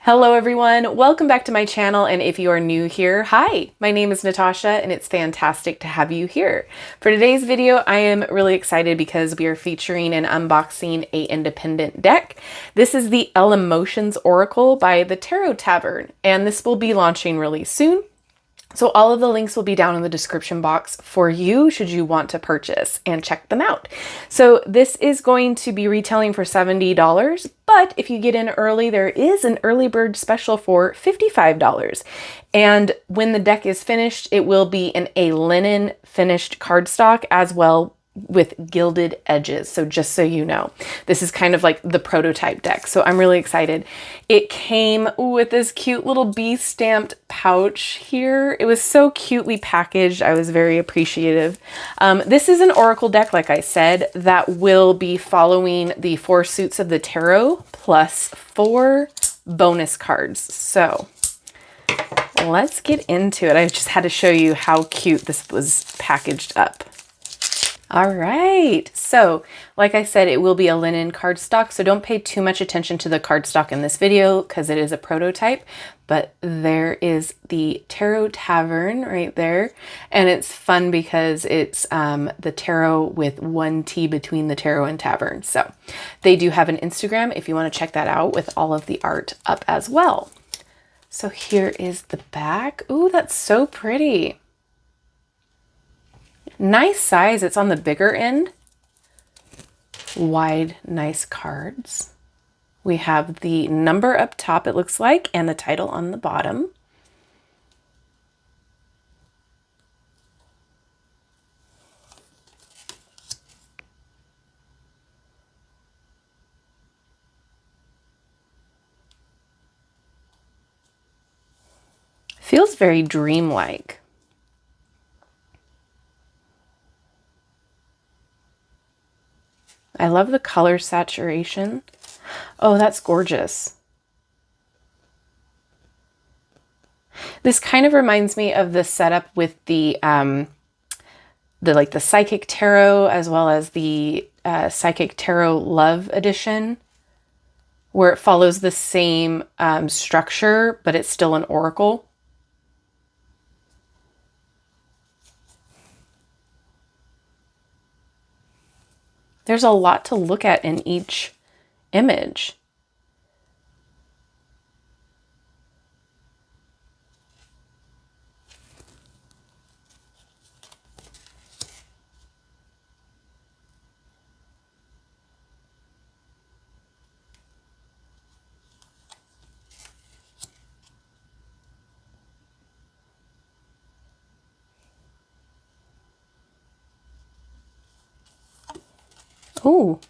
Hello everyone, welcome back to my channel, and if you are new here, hi, my name is Natasha and it's fantastic to have you here. For today's video, I am really excited because we are featuring and unboxing a independent deck. This is the Elemotions Oracle by the TaroTavern, and this will be launching really soon. So all of the links will be down in the description box for you should you want to purchase and check them out. So this is going to be retailing for $70, but if you get in early, there is an early bird special for $55. And when the deck is finished, it will be in a linen finished cardstock as well with gilded edges. So just so you know, this is kind of like the prototype deck. So I'm really excited. It came with this cute little bee stamped pouch here. It was so cutely packaged. I was very appreciative. This is an Oracle deck, like I said, that will be following the 4 suits of the tarot plus 4 bonus cards. So let's get into it. I just had to show you how cute this was packaged up. All right, so like I said, it will be a linen cardstock, so don't pay too much attention to the cardstock in this video because it is a prototype, but there is the TaroTavern right there, and it's fun because it's the tarot with 1 T between the tarot and tavern. So they do have an Instagram if you want to check that out with all of the art up as well. So here is the back. Ooh, that's so pretty. Nice size. It's on the bigger end. Wide, nice cards. We have the number up top, it looks like, and the title on the bottom. Feels very dreamlike. I love the color saturation. Oh, that's gorgeous. This kind of reminds me of the setup with the Psychic Tarot as well as the Psychic Tarot Love Edition, where it follows the same structure, but it's still an oracle. There's a lot to look at in each image. Oh.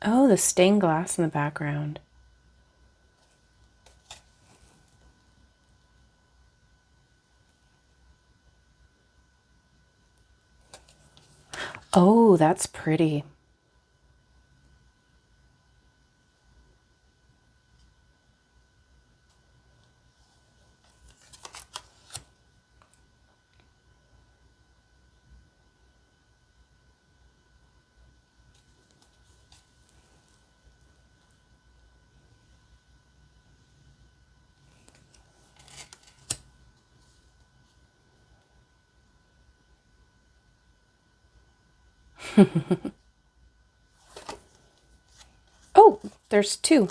Oh, the stained glass in the background. Oh, that's pretty. Oh, there's 2.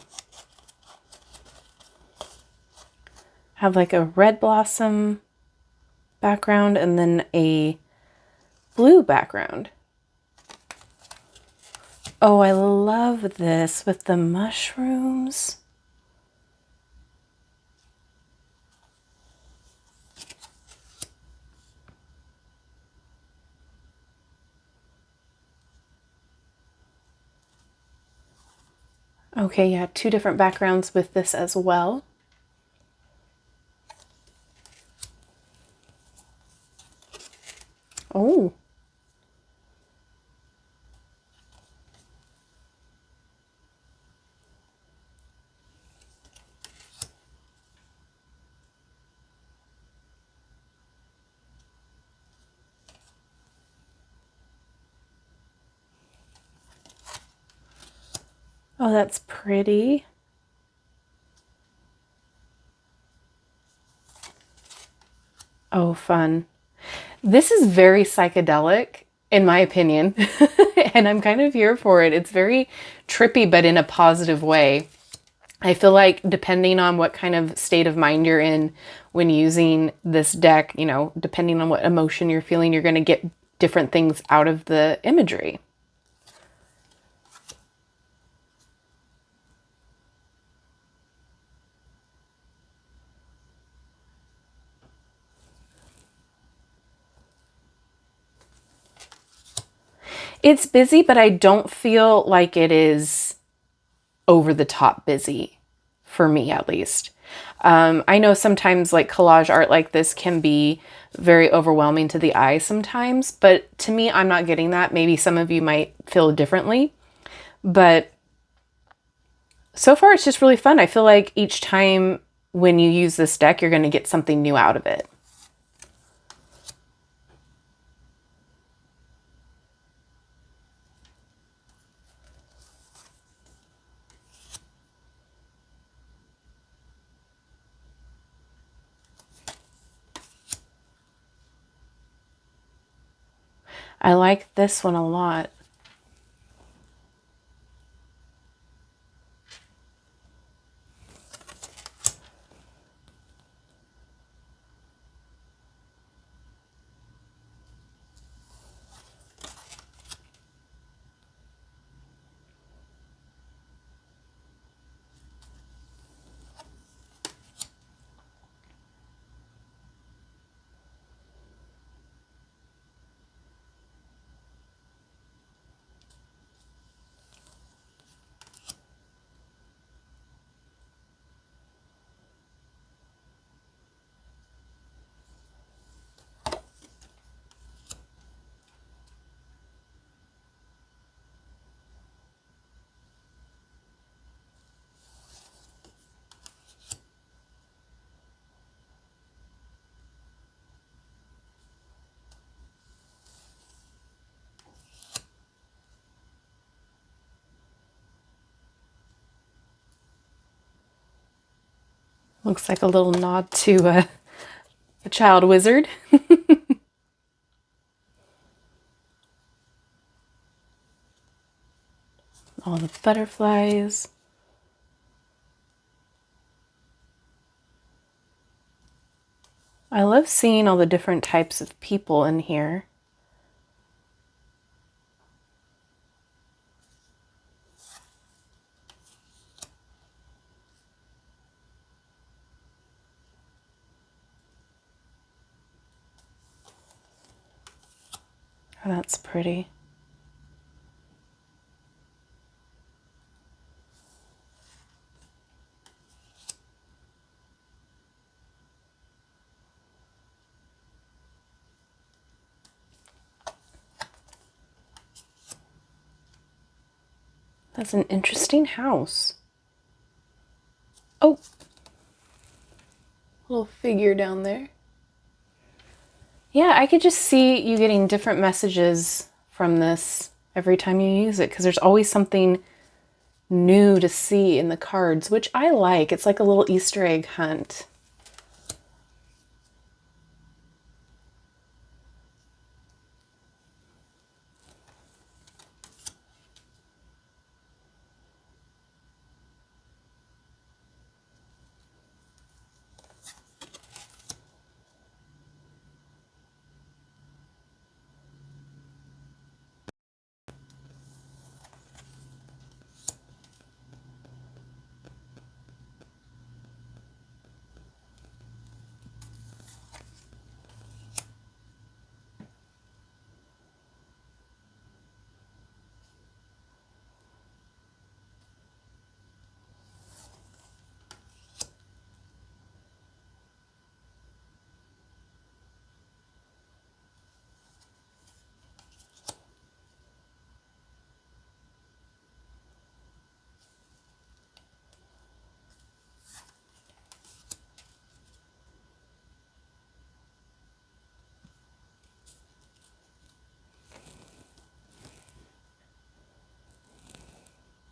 Have like a red blossom background and then a blue background. Oh, I love this with the mushrooms. Okay, yeah, 2 different backgrounds with this as well. Oh. Oh, that's pretty. Oh, fun. This is very psychedelic, in my opinion, and I'm kind of here for it. It's very trippy, but in a positive way. I feel like depending on what kind of state of mind you're in when using this deck, you know, depending on what emotion you're feeling, you're going to get different things out of the imagery. It's busy, but I don't feel like it is over the top busy, for me at least. I know sometimes like collage art like this can be very overwhelming to the eye sometimes, but to me, I'm not getting that. Maybe some of you might feel differently, but so far it's just really fun. I feel like each time when you use this deck, you're going to get something new out of it. I like this one a lot. Looks like a little nod to a child wizard. All the butterflies. I love seeing all the different types of people in here. Oh, that's pretty. That's an interesting house. Oh, little figure down there. Yeah, I could just see you getting different messages from this every time you use it because there's always something new to see in the cards, which I like. It's like a little Easter egg hunt.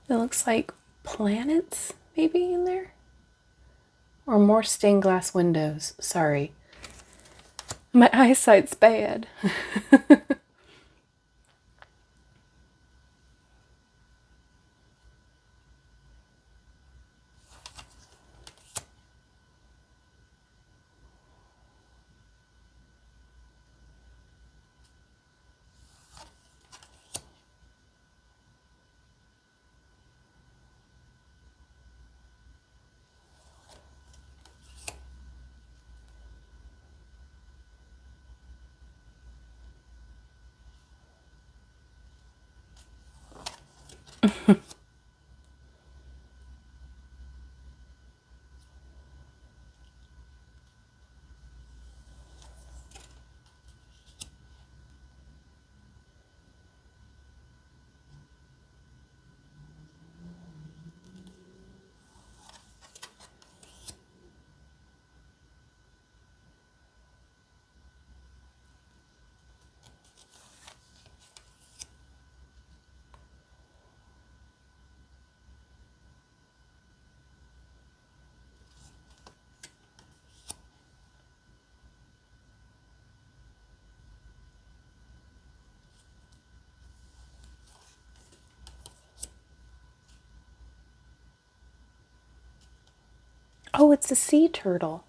It looks like planets maybe in there? Or more stained glass windows. Sorry. My eyesight's bad. Oh, it's a sea turtle.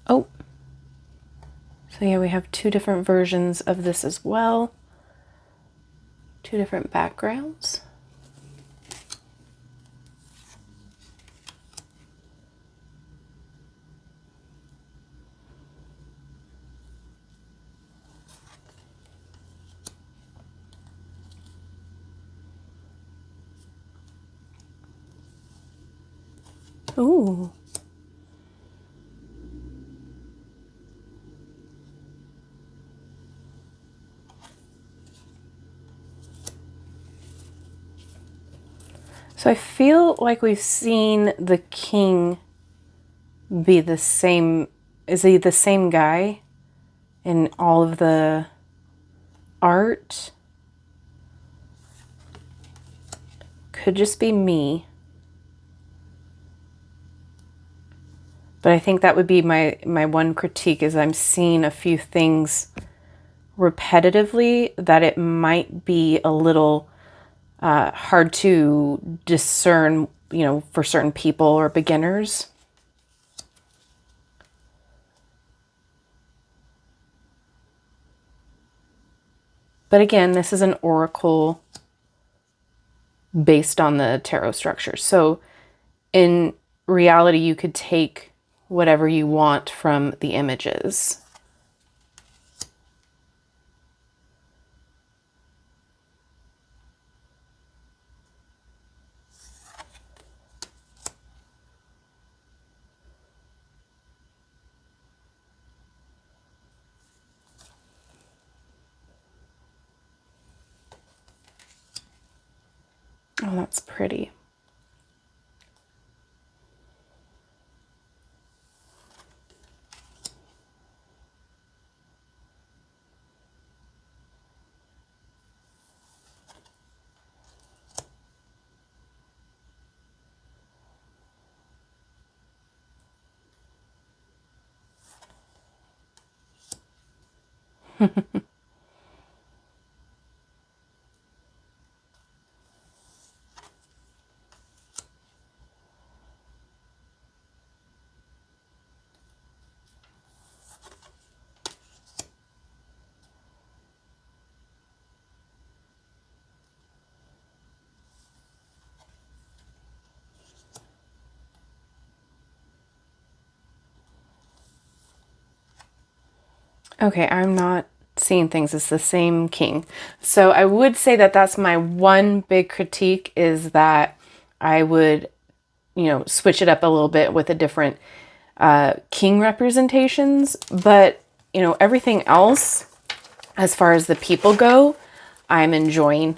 Oh, so yeah, we have two different versions of this as well. Two different backgrounds. Ooh. So I feel like we've seen the king be the same. Is he the same guy in all of the art? Could just be me. But I think that would be my one critique, is I'm seeing a few things repetitively that it might be a little hard to discern, you know, for certain people or beginners. But again, this is an oracle based on the tarot structure. So in reality, you could take whatever you want from the images. Oh, that's pretty. Okay, I'm not seeing things as the same king. So I would say that that's my one big critique, is that I would, you know, switch it up a little bit with a different king representations. But, you know, everything else, as far as the people go, I'm enjoying.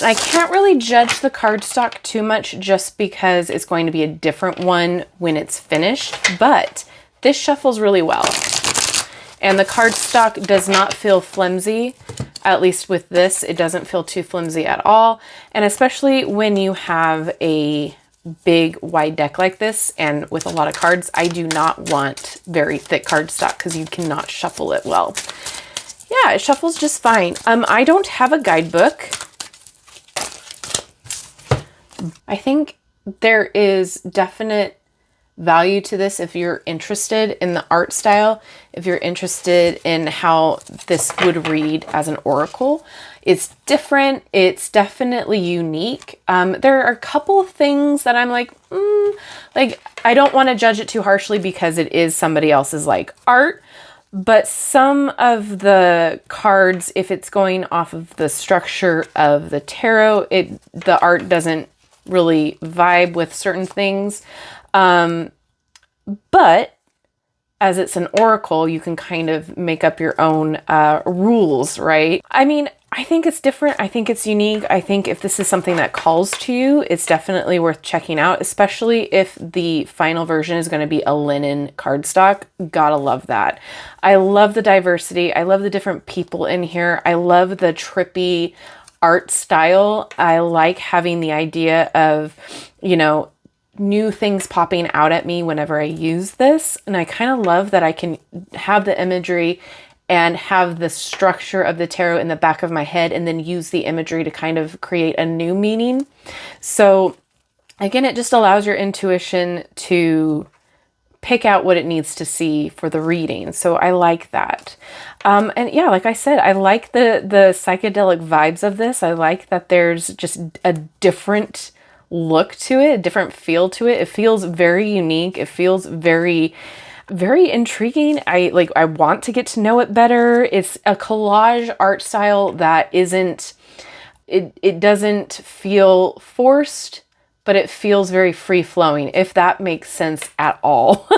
I can't really judge the cardstock too much just because it's going to be a different one when it's finished, but this shuffles really well. And the cardstock does not feel flimsy. At least with this, it doesn't feel too flimsy at all. And especially when you have a big wide deck like this and with a lot of cards, I do not want very thick cardstock because you cannot shuffle it well. Yeah, it shuffles just fine. I don't have a guidebook. I think there is definite value to this if you're interested in the art style, if you're interested in how this would read as an oracle. It's different. It's definitely unique. There are a couple of things that I'm like I don't want to judge it too harshly because it is somebody else's like art, but some of the cards, if it's going off of the structure of the tarot, the art doesn't really vibe with certain things. But as it's an oracle, you can kind of make up your own rules, right? I mean, I think it's different. I think it's unique. I think if this is something that calls to you, it's definitely worth checking out, especially if the final version is going to be a linen cardstock. Gotta love that. I love the diversity. I love the different people in here. I love the trippy art style. I like having the idea of, you know, new things popping out at me whenever I use this. And I kind of love that I can have the imagery and have the structure of the tarot in the back of my head and then use the imagery to kind of create a new meaning. So again, it just allows your intuition to pick out what it needs to see for the reading. So I like that. And yeah, like I said, I like the psychedelic vibes of this. I like that there's just a different look to it, a different feel to it. It feels very unique. It feels very, very intriguing. I want to get to know it better. It's a collage art style that isn't, it doesn't feel forced, but it feels very free flowing, if that makes sense at all.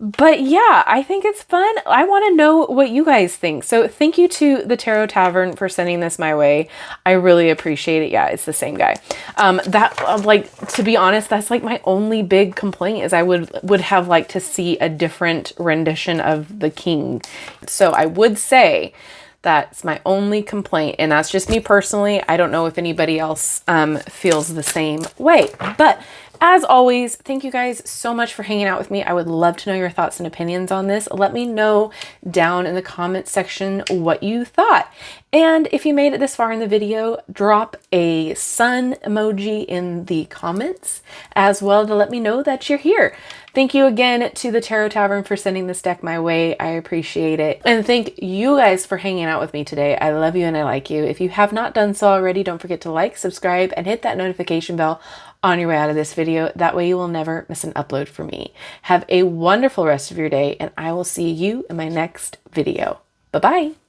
But yeah, I think it's fun. I want to know what you guys think. So thank you to the Tarot Tavern for sending this my way. I really appreciate it. Yeah, it's the same guy. To be honest, that's like my only big complaint is I would have liked to see a different rendition of the king. So I would say that's my only complaint, and that's just me personally. I don't know if anybody else feels the same way, but as always, thank you guys so much for hanging out with me. I would love to know your thoughts and opinions on this. Let me know down in the comments section what you thought. And if you made it this far in the video, drop a sun emoji in the comments as well to let me know that you're here. Thank you again to the Tarot Tavern for sending this deck my way. I appreciate it. And thank you guys for hanging out with me today. I love you and I like you. If you have not done so already, don't forget to like, subscribe, and hit that notification bell on your way out of this video. That way you will never miss an upload from me. Have a wonderful rest of your day, and I will see you in my next video. Bye-bye.